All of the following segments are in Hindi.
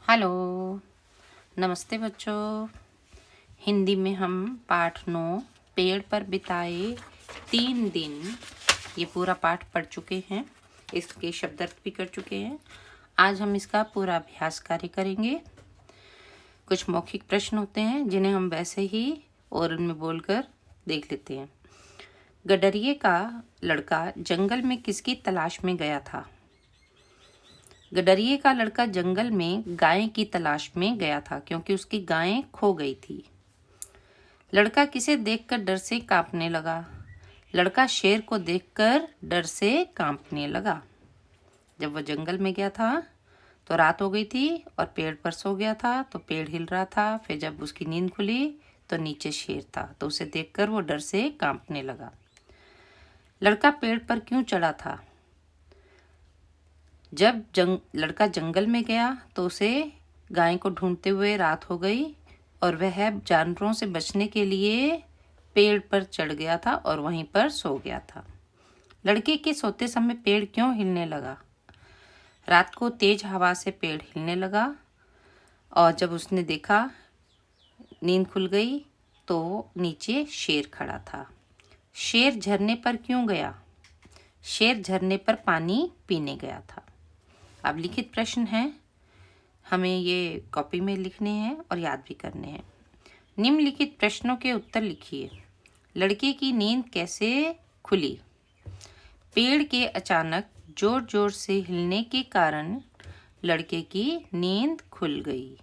हेलो, नमस्ते बच्चों। हिंदी में हम पाठ 9 पेड़ पर बिताए 3 दिन ये पूरा पाठ पढ़ चुके हैं। इसके शब्दार्थ भी कर चुके हैं। आज हम इसका पूरा अभ्यास कार्य करेंगे। कुछ मौखिक प्रश्न होते हैं जिन्हें हम वैसे ही और उनमें बोलकर देख लेते हैं। गडरिये का लड़का जंगल में किसकी तलाश में गया था? गडरिये का लड़का जंगल में गाय की तलाश में गया था क्योंकि उसकी गाय खो गई थी। लड़का किसे देखकर डर से कांपने लगा? लड़का शेर को देखकर डर से कांपने लगा। जब वह जंगल में गया था तो रात हो गई थी और पेड़ पर सो गया था, तो पेड़ हिल रहा था। फिर जब उसकी नींद खुली तो नीचे शेर था, तो उसे देखकर वो डर से कांपने लगा। लड़का पेड़ पर क्यों चढ़ा था? जब लड़का जंगल में गया तो उसे गाय को ढूंढते हुए रात हो गई और वह जानवरों से बचने के लिए पेड़ पर चढ़ गया था और वहीं पर सो गया था। लड़के के सोते समय पेड़ क्यों हिलने लगा? रात को तेज हवा से पेड़ हिलने लगा और जब उसने देखा नींद खुल गई तो नीचे शेर खड़ा था। शेर झरने पर क्यों गया? शेर झरने पर पानी पीने गया था। अब लिखित प्रश्न हैं, हमें ये कॉपी में लिखने हैं और याद भी करने हैं। निम्नलिखित प्रश्नों के उत्तर लिखिए। लड़के की नींद कैसे खुली? पेड़ के अचानक जोर जोर से हिलने के कारण लड़के की नींद खुल गई।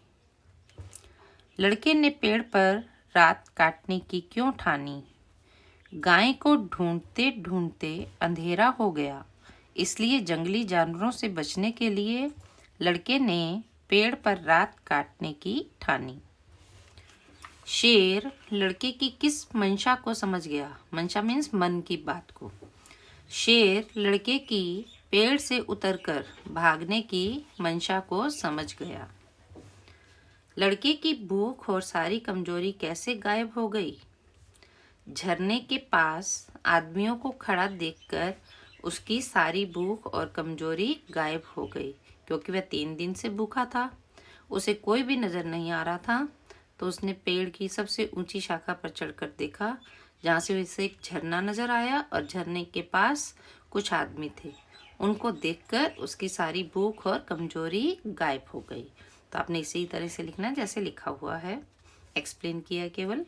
लड़के ने पेड़ पर रात काटने की क्यों ठानी? गाय को ढूंढते ढूंढते अंधेरा हो गया, इसलिए जंगली जानवरों से बचने के लिए लड़के ने पेड़ पर रात काटने की ठानी। शेर लड़के की किस मंशा को समझ गया? मंशा मीन्स मन की बात को। शेर लड़के की पेड़ से उतरकर भागने की मंशा को समझ गया। लड़के की भूख और सारी कमजोरी कैसे गायब हो गई? झरने के पास आदमियों को खड़ा देखकर उसकी सारी भूख और कमजोरी गायब हो गई, क्योंकि वह 3 दिन से भूखा था। उसे कोई भी नजर नहीं आ रहा था, तो उसने पेड़ की सबसे ऊंची शाखा पर चढ़कर देखा, जहाँ से उसे एक झरना नजर आया और झरने के पास कुछ आदमी थे। उनको देखकर उसकी सारी भूख और कमजोरी गायब हो गई। तो आपने इसी तरह से लिखना जैसे लिखा हुआ है, एक्सप्लेन किया केवल।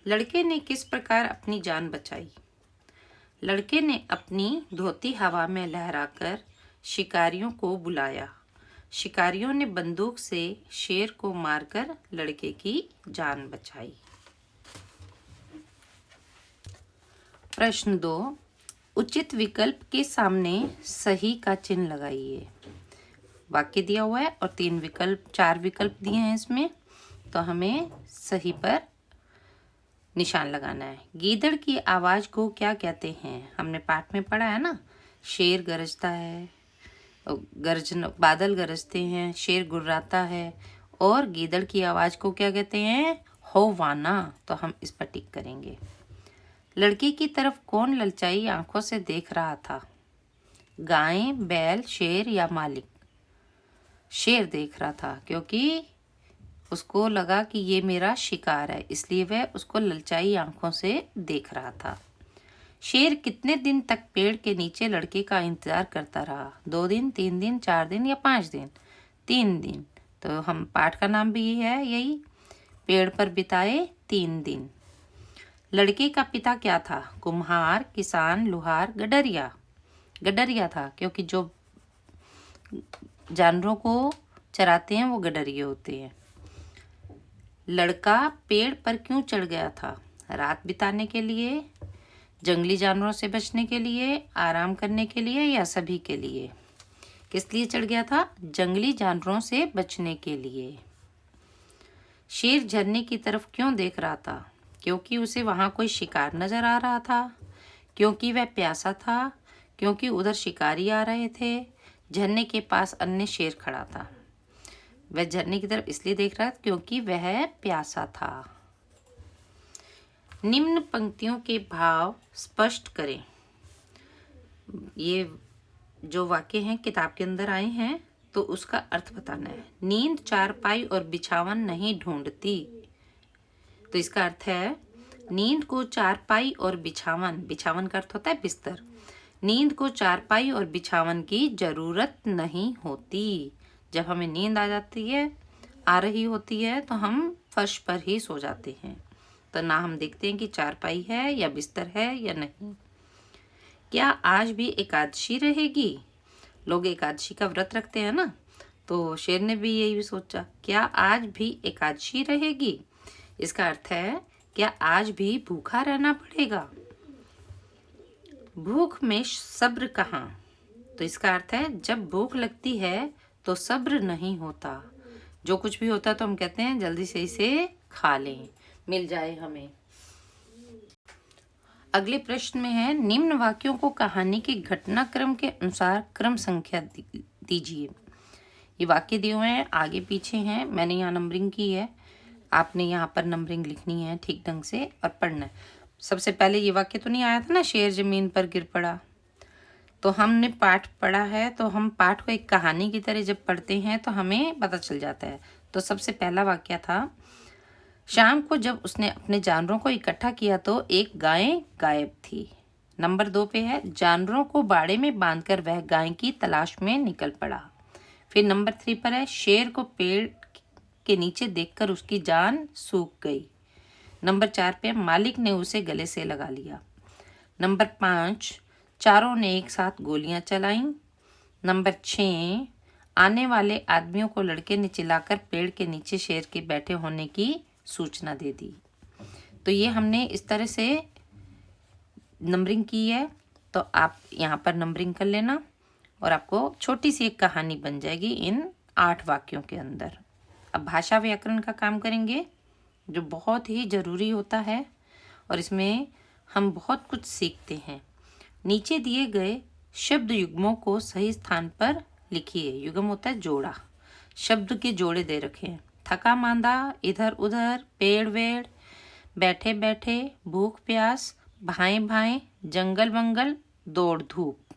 लड़के ने किस प्रकार अपनी जान बचाई? लड़के ने अपनी धोती हवा में लहराकर शिकारियों को बुलाया। शिकारियों ने बंदूक से शेर को मारकर लड़के की जान बचाई। प्रश्न 2, उचित विकल्प के सामने सही का चिन्ह लगाइए। वाक्य दिया हुआ है और 4 विकल्प दिए हैं इसमें, तो हमें सही पर निशान लगाना है। गीदड़ की आवाज को क्या कहते हैं? हमने पाठ में पढ़ा है ना, शेर गरजता है, बादल गरजते हैं, शेर गुर्राता है, और गीदड़ की आवाज को क्या कहते हैं? होवाना। तो हम इस पर टिक करेंगे। लड़की की तरफ कौन ललचाई आंखों से देख रहा था? गाय, बैल, शेर या मालिक? शेर देख रहा था, क्योंकि उसको लगा कि ये मेरा शिकार है, इसलिए वह उसको ललचाई आंखों से देख रहा था। शेर कितने दिन तक पेड़ के नीचे लड़के का इंतजार करता रहा? 2 दिन, 3 दिन, 4 दिन या 5 दिन? 3 दिन। तो हम पाठ का नाम भी है यही, पेड़ पर बिताए 3 दिन। लड़के का पिता क्या था? कुम्हार, किसान, लोहार, गडरिया? गडरिया था, क्योंकि जो जानवरों को चराते हैं वो गडरिये होते हैं। लड़का पेड़ पर क्यों चढ़ गया था? रात बिताने के लिए, जंगली जानवरों से बचने के लिए, आराम करने के लिए या सभी के लिए? किस लिए चढ़ गया था? जंगली जानवरों से बचने के लिए। शेर झरने की तरफ क्यों देख रहा था? क्योंकि उसे वहां कोई शिकार नजर आ रहा था, क्योंकि वह प्यासा था, क्योंकि उधर शिकारी आ रहे थे। झरने के पास अन्य शेर खड़ा था। वह झरने की तरफ इसलिए देख रहा था क्योंकि वह प्यासा था। निम्न पंक्तियों के भाव स्पष्ट करें। ये जो वाक्य हैं किताब के अंदर आए हैं, तो उसका अर्थ बताना है। नींद चारपाई और बिछावन नहीं ढूंढती, तो इसका अर्थ है नींद को चारपाई और बिछावन, बिछावन का अर्थ होता है बिस्तर, नींद को चारपाई और बिछावन की जरूरत नहीं होती। जब हमें नींद आ रही होती है तो हम फर्श पर ही सो जाते हैं, तो ना हम देखते हैं कि चारपाई है या बिस्तर है या नहीं। क्या आज भी एकादशी रहेगी? लोग एकादशी का व्रत रखते हैं ना, तो शेर ने भी यही सोचा, क्या आज भी एकादशी रहेगी? इसका अर्थ है क्या आज भी भूखा रहना पड़ेगा? भूख में सब्र कहाँ? तो इसका अर्थ है जब भूख लगती है तो सब्र नहीं होता। जो कुछ भी होता है तो हम कहते हैं जल्दी से इसे खा लें, मिल जाए हमें। अगले प्रश्न में है निम्न वाक्यों को कहानी के घटनाक्रम के अनुसार क्रम संख्या दीजिए। ये वाक्य दिए हुए हैं, आगे पीछे हैं, मैंने यहाँ नंबरिंग की है, आपने यहाँ पर नंबरिंग लिखनी है ठीक ढंग से और पढ़ना है। सबसे पहले ये वाक्य तो नहीं आया था ना, शेर जमीन पर गिर पड़ा, तो हमने पाठ पढ़ा है, तो हम पाठ को एक कहानी की तरह जब पढ़ते हैं तो हमें पता चल जाता है। तो सबसे पहला वाक्य था, शाम को जब उसने अपने जानवरों को इकट्ठा किया तो एक गाय गायब थी। नंबर 2 पे है, जानवरों को बाड़े में बांधकर वह गाय की तलाश में निकल पड़ा। फिर नंबर 3 पर है, शेर को पेड़ के नीचे देखकर उसकी जान सूख गई। नंबर 4 पे, मालिक ने उसे गले से लगा लिया। नंबर 5, चारों ने एक साथ गोलियां चलाईं। नंबर 6, आने वाले आदमियों को लड़के ने चिल्लाकर पेड़ के नीचे शेर के बैठे होने की सूचना दे दी। तो ये हमने इस तरह से नंबरिंग की है, तो आप यहाँ पर नंबरिंग कर लेना और आपको छोटी सी एक कहानी बन जाएगी इन 8 वाक्यों के अंदर। अब भाषा व्याकरण का काम करेंगे, जो बहुत ही ज़रूरी होता है और इसमें हम बहुत कुछ सीखते हैं। नीचे दिए गए शब्द युग्मों को सही स्थान पर लिखिए। युग्म होता है जोड़ा, शब्द के जोड़े दे रखे हैं। थका मांदा, इधर उधर, पेड़ वेड़, बैठे बैठे, भूख प्यास, भाएं भाएं, जंगल वंगल, दौड़ धूप।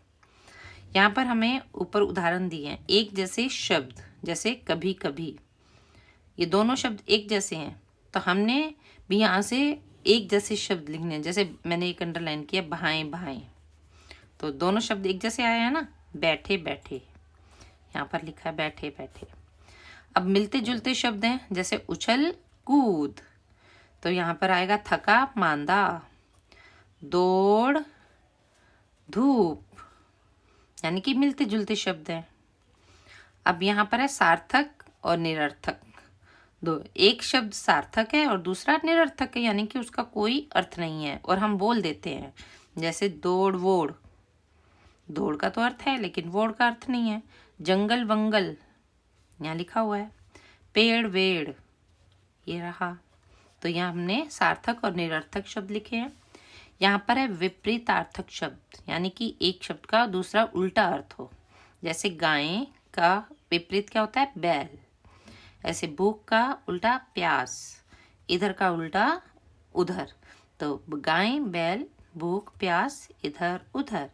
यहाँ पर हमें ऊपर उदाहरण दिए हैं। एक जैसे शब्द, जैसे कभी कभी, ये दोनों शब्द एक जैसे हैं, तो हमने भी यहाँ से एक जैसे शब्द लिखने हैं। जैसे मैंने एक अंडरलाइन किया, भाएं भाएं, तो दोनों शब्द एक जैसे आए हैं ना। बैठे बैठे, यहाँ पर लिखा है बैठे बैठे। अब मिलते जुलते शब्द हैं, जैसे उछल कूद, तो यहाँ पर आएगा थका मांदा, दौड़ धूप, यानी कि मिलते जुलते शब्द हैं। अब यहाँ पर है सार्थक और निरर्थक। एक शब्द सार्थक है और दूसरा निरर्थक है, यानी कि उसका कोई अर्थ नहीं है और हम बोल देते हैं। जैसे दौड़ वोड़, दौड़ का तो अर्थ है लेकिन वोड़ का अर्थ नहीं है। जंगल वंगल, यहाँ लिखा हुआ है। पेड़ वेड़, ये रहा। तो यहाँ हमने सार्थक और निरर्थक शब्द लिखे हैं। यहाँ पर है विपरीतार्थक शब्द, यानी कि एक शब्द का दूसरा उल्टा अर्थ हो। जैसे गाय का विपरीत क्या होता है? बैल। ऐसे भूख का उल्टा प्यास, इधर का उल्टा उधर। तो गाय बैल, भूख प्यास, इधर उधर।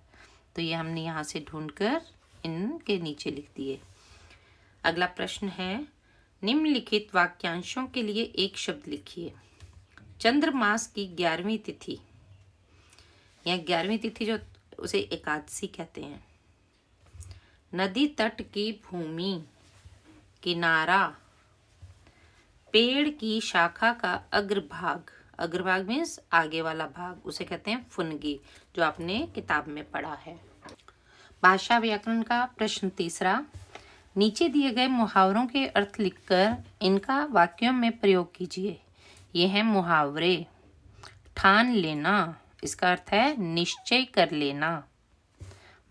तो ये हमने यहाँ से ढूंढकर इनके नीचे लिख दिए। अगला प्रश्न है, निम्नलिखित वाक्यांशों के लिए एक शब्द लिखिए। चंद्रमास की 11वीं तिथि, या 11वीं तिथि जो उसे एकादशी कहते हैं। नदी तट की भूमि, किनारा, पेड़ की शाखा का अग्रभाग, अग्रभाग मीन्स आगे वाला भाग, उसे कहते हैं फुनगी, जो आपने किताब में पढ़ा है। भाषा व्याकरण का प्रश्न तीसरा, नीचे दिए गए मुहावरों के अर्थ लिखकर इनका वाक्यों में प्रयोग कीजिए। ये हैं मुहावरे। ठान लेना, इसका अर्थ है निश्चय कर लेना।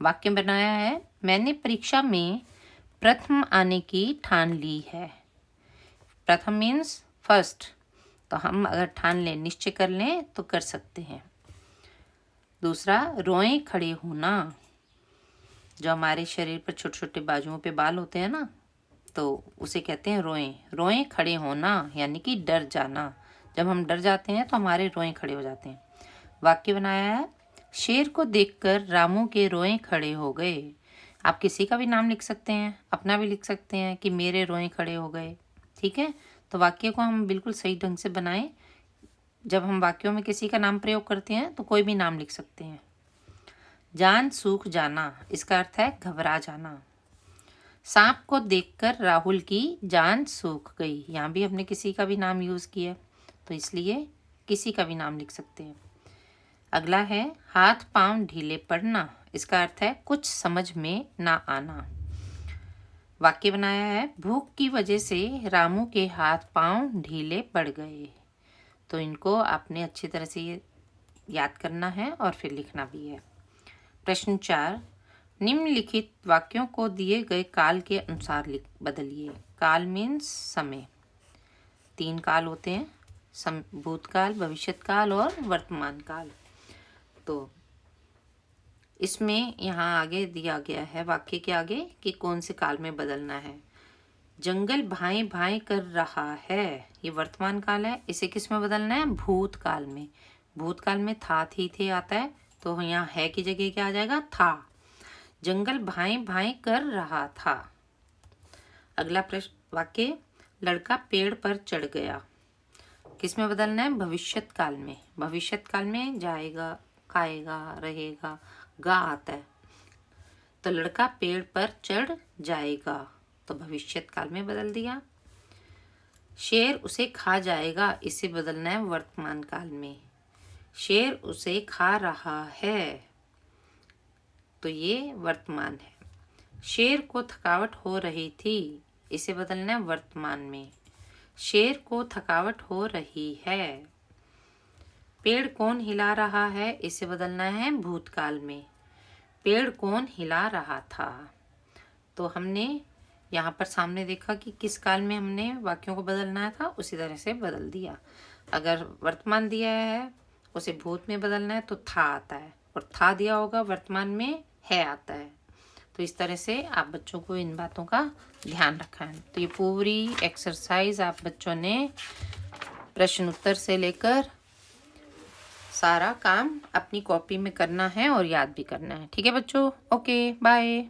वाक्य बनाया है, मैंने परीक्षा में प्रथम आने की ठान ली है। प्रथम मीन्स फर्स्ट, तो हम अगर ठान लें, निश्चय कर लें तो कर सकते हैं। दूसरा, रोएं खड़े होना, जो हमारे शरीर पर छोटे छोटे बाजुओं पे बाल होते हैं ना, तो उसे कहते हैं रोएं। रोएं खड़े होना यानी कि डर जाना। जब हम डर जाते हैं तो हमारे रोएं खड़े हो जाते हैं। वाक्य बनाया है, शेर को देखकर रामू के रोएं खड़े हो गए। आप किसी का भी नाम लिख सकते हैं, अपना भी लिख सकते हैं कि मेरे रोए खड़े हो गए। ठीक है, तो वाक्य को हम बिल्कुल सही ढंग से बनाएं। जब हम वाक्यों में किसी का नाम प्रयोग करते हैं तो कोई भी नाम लिख सकते हैं। जान सूख जाना, इसका अर्थ है घबरा जाना। सांप को देखकर राहुल की जान सूख गई, यहाँ भी हमने किसी का भी नाम यूज़ किया, तो इसलिए किसी का भी नाम लिख सकते हैं। अगला है हाथ पांव ढीले पड़ना, इसका अर्थ है कुछ समझ में ना आना। वाक्य बनाया है भूख की वजह से रामू के हाथ पांव ढीले पड़ गए। तो इनको आपने अच्छी तरह से याद करना है और फिर लिखना भी है। प्रश्न 4, निम्नलिखित वाक्यों को दिए गए काल के अनुसार बदलिए। काल मीन्स समय। 3 काल होते हैं, भूतकाल, भविष्यत काल और वर्तमान काल। तो इसमें यहाँ आगे दिया गया है वाक्य के आगे कि कौन से काल में बदलना है। जंगल भाई भाई कर रहा है, ये वर्तमान काल है। इसे किस में बदलना है? भूतकाल में। भूतकाल में था थी थे आता है, तो यहाँ है की जगह क्या आ जाएगा? था। जंगल भाई भाई कर रहा था। अगला प्रश्न वाक्य लड़का पेड़ पर चढ़ गया, किस में बदलना है? भविष्यत काल में। भविष्यत काल में जाएगा, खाएगा, रहेगा, गा आता है, तो लड़का पेड़ पर चढ़ जाएगा, तो भविष्यत काल में बदल दिया। शेर उसे खा जाएगा, इसे बदलना है वर्तमान काल में। शेर उसे खा रहा है, तो ये वर्तमान है। शेर को थकावट हो रही थी, इसे बदलना है वर्तमान में। शेर को थकावट हो रही है। पेड़ कौन हिला रहा है, इसे बदलना है भूतकाल में। पेड़ कौन हिला रहा था। तो हमने यहाँ पर सामने देखा कि किस काल में हमने वाक्यों को बदलना था, उसी तरह से बदल दिया। अगर वर्तमान दिया है उसे भूत में बदलना है तो था आता है, और था दिया होगा वर्तमान में है आता है। तो इस तरह से आप बच्चों को इन बातों का ध्यान रखा है। तो ये पूरी एक्सरसाइज आप बच्चों ने प्रश्न उत्तर से लेकर सारा काम अपनी कॉपी में करना है और याद भी करना है। ठीक है बच्चों, ओके बाय।